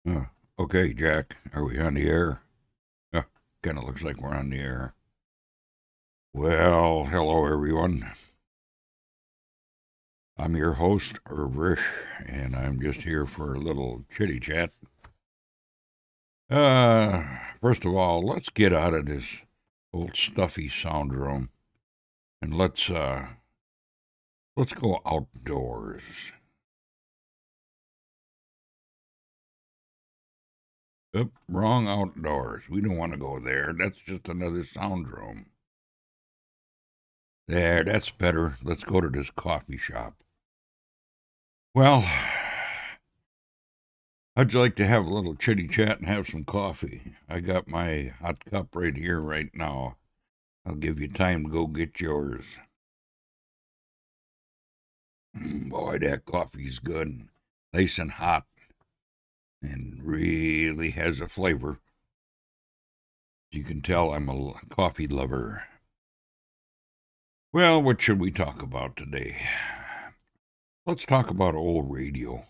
Uh, okay, Jack, are we on the air? Uh, kind of looks like we're on the air. Well, hello, everyone. I'm your host, Rish, and I'm just here for a little chitty chat. First of all, let's get out of this old stuffy sound room and let's go outdoors. Oop, wrong outdoors. We don't want to go there. That's just another sound room. There, that's better. Let's go to this coffee shop. Well, I'd like to have a little chitty chat and have some coffee. I got my hot cup right here, right now. I'll give you time to go get yours. Boy, that coffee's good. Nice and hot and really has a flavor. You can tell I'm a coffee lover. Well, what should we talk about today? Let's talk about old radio.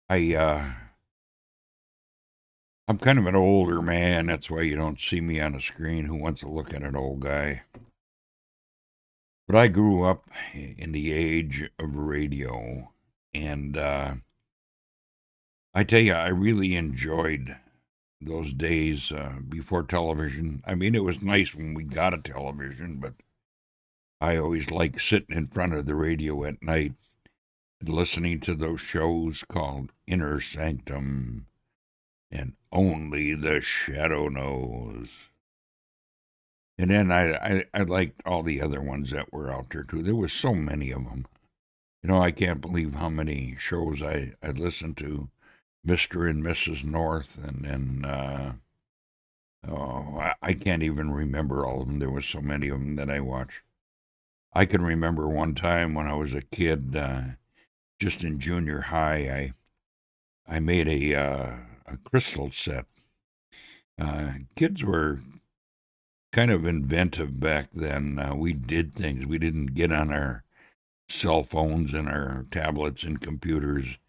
I, uh, I'm kind of an older man. That's why you don't see me on a screen. Who wants to look at an old guy? But I grew up in the age of radio, and I tell you, I really enjoyed those days before television. I mean, it was nice when we got a television, but I always liked sitting in front of the radio at night and listening to those shows called Inner Sanctum and Only the Shadow Knows. And then I liked all the other ones that were out there too. There was so many of them. You know, I can't believe how many shows I listened to. Mr. and Mrs. North, and then, I can't even remember all of them. There was so many of them that I watched. I can remember one time when I was a kid, just in junior high, I made a crystal set. Kids were kind of inventive back then. We did things. We didn't get on our cell phones and our tablets and computers.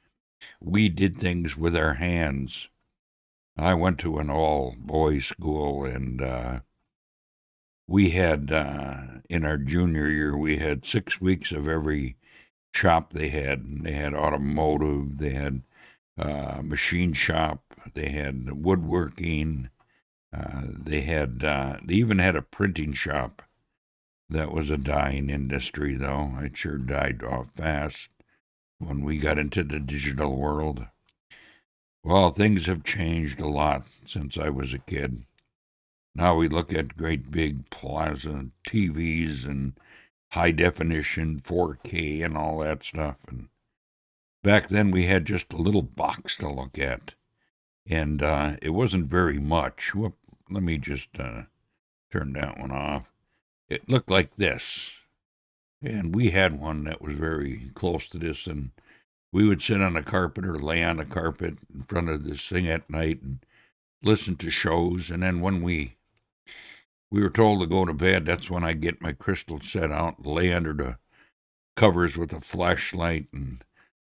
We did things with our hands. I went to an all boys school, and we had, in our junior year, we had 6 weeks of every shop they had. And they had automotive, they had machine shop, they had woodworking, they even had a printing shop. That was a dying industry, though. It sure died off fast when we got into the digital world. Well, things have changed a lot since I was a kid. Now we look at great big plaza TVs and high definition 4K and all that stuff. And back then we had just a little box to look at. And it wasn't very much. Whoop, let me just turn that one off. It looked like this. And we had one that was very close to this. And we would sit on the carpet or lay on the carpet in front of this thing at night and listen to shows. And then when we were told to go to bed, that's when I get my crystal set out and lay under the covers with a flashlight, and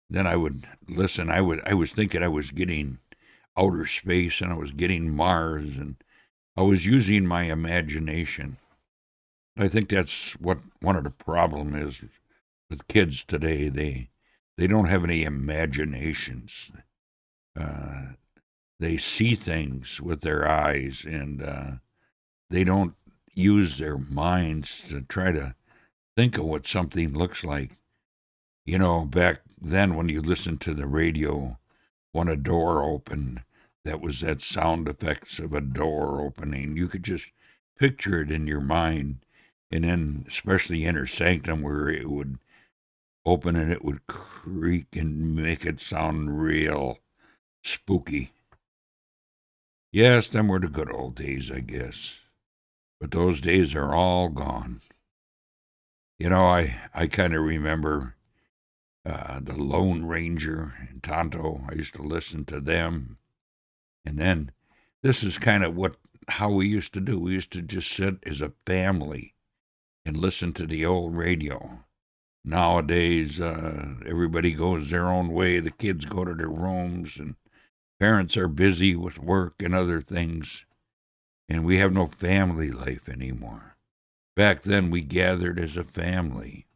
then I would listen. I was thinking I was getting outer space, and I was getting Mars, and I was using my imagination. I think that's what one of the problem is with kids today. They don't have any imaginations. Uh, they see things with their eyes, and they don't use their minds to try to think of what something looks like. You know, back then when you listened to the radio, when a door opened, that was that sound effects of a door opening. You could just picture it in your mind. And then, especially Inner Sanctum, where it would open and it would creak and make it sound real spooky. Yes, them were the good old days, I guess. But those days are all gone. You know, I kind of remember the Lone Ranger and Tonto. I used to listen to them. And then this is kind of how we used to do. We used to just sit as a family and listen to the old radio. Nowadays, everybody goes their own way. The kids go to their rooms, and Parents are busy with work and other things, and we have no family life anymore. Back then, we gathered as a family.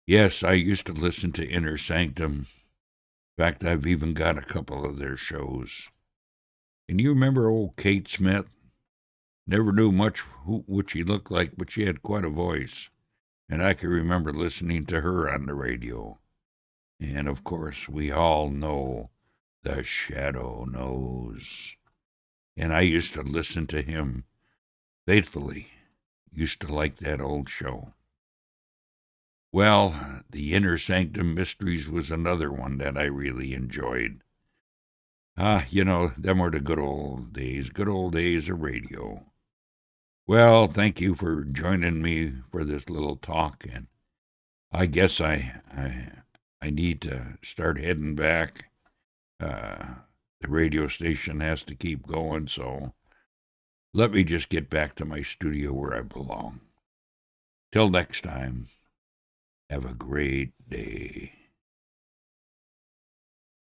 Yes, I used to listen to Inner Sanctum. In fact, I've even got a couple of their shows. And you remember old Kate Smith? Never knew much what she looked like, but she had quite a voice. And I can remember listening to her on the radio. And of course, we all know The Shadow Knows. And I used to listen to him faithfully. Used to like that old show. Well, the Inner Sanctum Mysteries was another one that I really enjoyed. Them were the good old days of radio. Well, thank you for joining me for this little talk, and I guess I need to start heading back. The radio station has to keep going, so let me just get back to my studio where I belong. Till next time, have a great day.